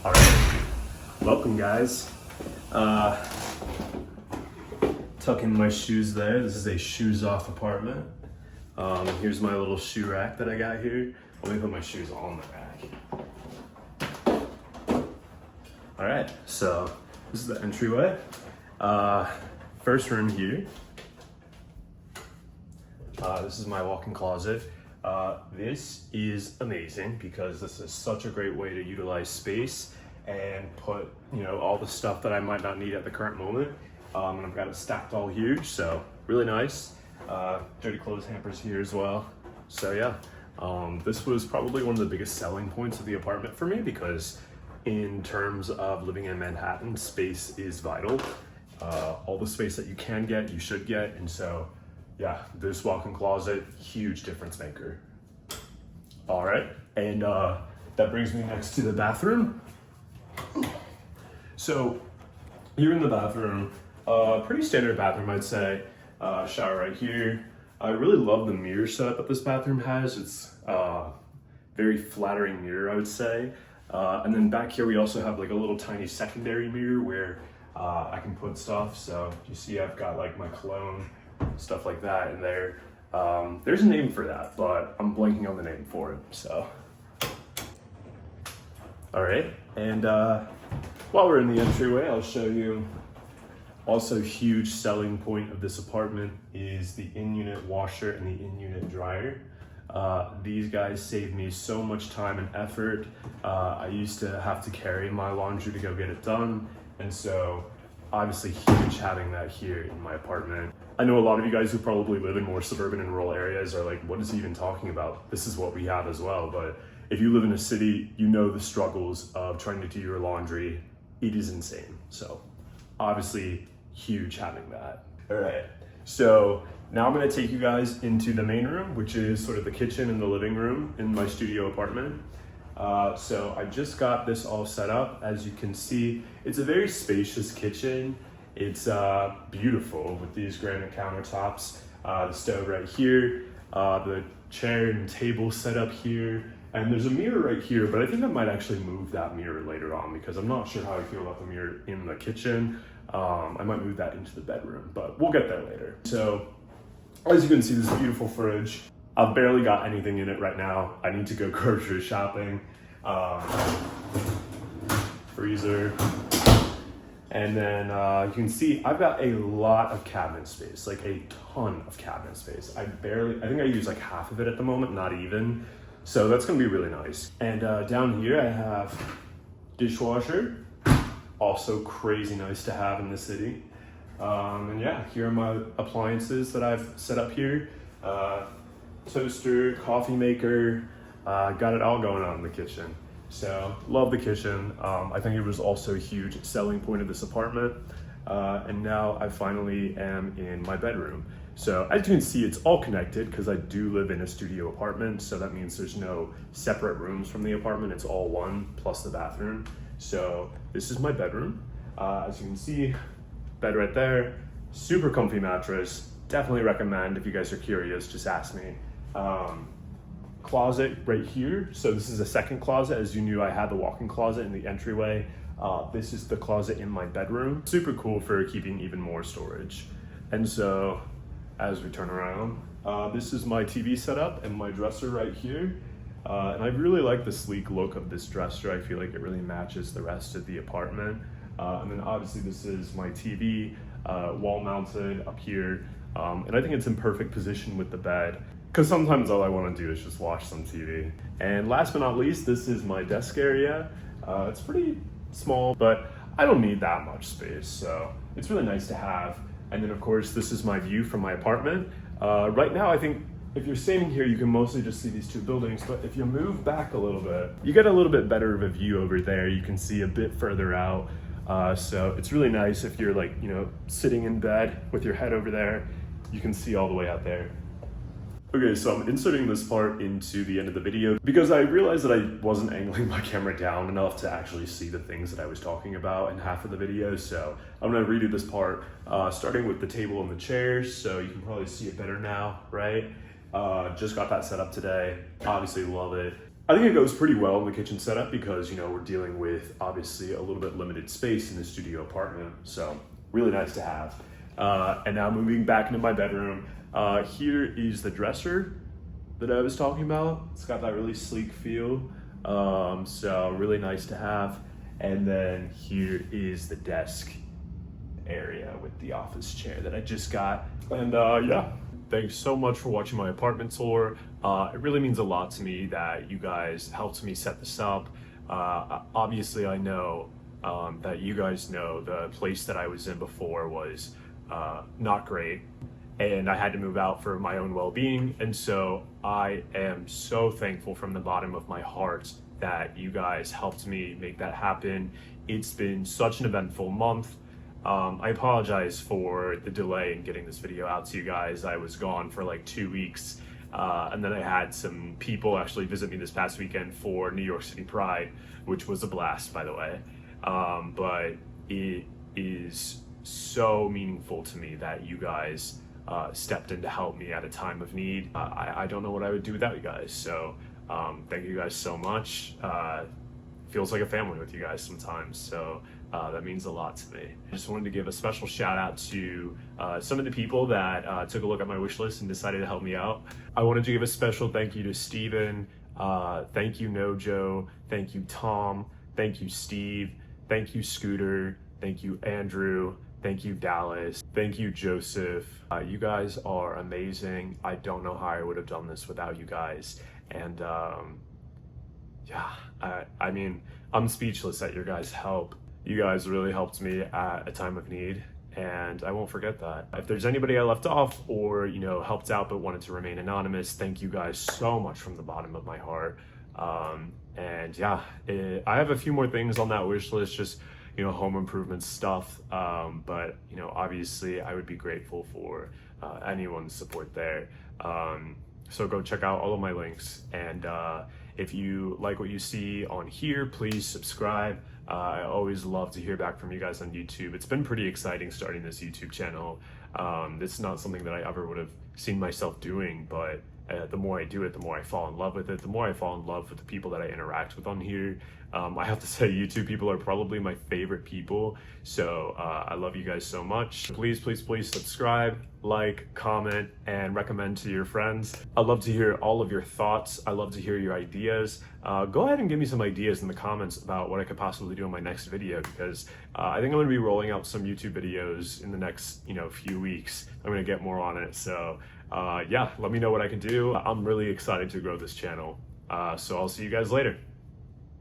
All right, welcome guys. Tuck in my shoes there. This is a shoes off apartment. Here's my little shoe rack that I got here. Let me put my shoes on the rack. All right, so this is the entryway. First room here. This is my walk-in closet. This is amazing because this is such a great way to utilize space and put, all the stuff that I might not need at the current moment. And I've got it stacked all here, so really nice. Dirty clothes hampers here as well. So yeah, this was probably one of the biggest selling points of the apartment for me because in terms of living in Manhattan, space is vital. All the space that you can get, you should get. And so yeah, this walk-in closet, huge difference maker. All right, and that brings me next to the bathroom. So here in the bathroom, pretty standard bathroom, I'd say. Shower right here. I really love the mirror setup that this bathroom has. It's very flattering mirror, I would say. And then back here, we also have like a little tiny secondary mirror where I can put stuff. So you see I've got like my cologne, stuff like that in there. There's a name for that, but I'm blanking on the name for it, so. All right, and while we're in the entryway, I'll show you also huge selling point of this apartment is the in-unit washer and the in-unit dryer. These guys save me so much time and effort. I used to have to carry my laundry to go get it done, and so obviously huge having that here in my apartment. I know a lot of you guys who probably live in more suburban and rural areas are like, what is he even talking about? This is what we have as well. But if you live in a city, you know the struggles of trying to do your laundry. It is insane. So obviously huge having that. All right, so now I'm gonna take you guys into the main room, which is sort of the kitchen and the living room in my studio apartment. So I just got this all set up. As you can see, it's a very spacious kitchen. It's beautiful with these granite countertops, the stove right here, the chair and table set up here, and there's a mirror right here, but I think I might actually move that mirror later on because I'm not sure how I feel about the mirror in the kitchen. I might move that into the bedroom, but we'll get there later. So as you can see, this beautiful fridge. I've barely got anything in it right now. I need to go grocery shopping. Freezer. And then you can see I've got a lot of cabinet space, like a ton of cabinet space. I think I use like half of it at the moment, not even. So that's gonna be really nice. And down here I have dishwasher, also crazy nice to have in the city. And yeah, here are my appliances that I've set up here. Toaster, coffee maker, got it all going on in the kitchen. So love the kitchen. I think it was also a huge selling point of this apartment. And now I finally am in my bedroom. So as you can see, it's all connected because I do live in a studio apartment. So that means there's no separate rooms from the apartment. It's all one plus the bathroom. So this is my bedroom. As you can see, bed right there, super comfy mattress. Definitely recommend if you guys are curious, just ask me. Closet right here. So this is a second closet. As you knew, I had the walk-in closet in the entryway. This is the closet in my bedroom. Super cool for keeping even more storage. And so as we turn around, this is my TV setup and my dresser right here. And I really like the sleek look of this dresser. I feel like it really matches the rest of the apartment. And then obviously this is my TV, wall mounted up here. And I think it's in perfect position with the bed because sometimes all I want to do is just watch some TV. And last but not least, this is my desk area. It's pretty small, but I don't need that much space. So it's really nice to have. And then of course, this is my view from my apartment. Right now, I think if you're standing here, you can mostly just see these two buildings, but if you move back a little bit, you get a little bit better of a view over there. You can see a bit further out. So it's really nice if you're like, sitting in bed with your head over there, you can see all the way out there. Okay, so I'm inserting this part into the end of the video because I realized that I wasn't angling my camera down enough to actually see the things that I was talking about in half of the video. So I'm gonna redo this part, starting with the table and the chairs. So you can probably see it better now, right? Just got that set up today. Obviously love it. I think it goes pretty well in the kitchen setup because, you know, we're dealing with obviously a little bit limited space in the studio apartment. So really nice to have. And now moving back into my bedroom, here is the dresser that I was talking about. It's got that really sleek feel. So really nice to have. And then here is the desk area with the office chair that I just got. And yeah, thanks so much for watching my apartment tour. It really means a lot to me that you guys helped me set this up. Obviously I know that you guys know the place that I was in before was not great, and I had to move out for my own well-being. And so I am so thankful from the bottom of my heart that you guys helped me make that happen. It's been such an eventful month. I apologize for the delay in getting this video out to you guys. I was gone for like 2 weeks, and then I had some people actually visit me this past weekend for New York City Pride, which was a blast, by the way. But it is so meaningful to me that you guys stepped in to help me at a time of need. I don't know what I would do without you guys, so thank you guys so much. Feels like a family with you guys sometimes, so that means a lot to me. I just wanted to give a special shout out to some of the people that took a look at my wish list and decided to help me out. I wanted to give a special thank you to Steven, thank you Nojo, thank you Tom, thank you Steve, thank you Scooter, thank you Andrew, thank you Dallas, thank you Joseph. You guys are amazing. I don't know how I would have done this without you guys. And yeah, I mean, I'm speechless at your guys' help. You guys really helped me at a time of need, and I won't forget that. If there's anybody I left off or, you know, helped out but wanted to remain anonymous, thank you guys so much from the bottom of my heart. And yeah, I have a few more things on that wish list, just, you know, home improvement stuff. But, you know, obviously I would be grateful for anyone's support there. So go check out all of my links. And if you like what you see on here, please subscribe. I always love to hear back from you guys on YouTube. It's been pretty exciting starting this YouTube channel. It's not something that I ever would have seen myself doing, but the more I do it, the more I fall in love with it, the more I fall in love with the people that I interact with on here. I have to say, YouTube people are probably my favorite people. So I love you guys so much. Please, please, please subscribe, like, comment, and recommend to your friends. I'd love to hear all of your thoughts. I love to hear your ideas. Go ahead and give me some ideas in the comments about what I could possibly do in my next video, because I think I'm gonna be rolling out some YouTube videos in the next, you know, few weeks. I'm gonna get more on it. So yeah, let me know what I can do. I'm really excited to grow this channel. So I'll see you guys later.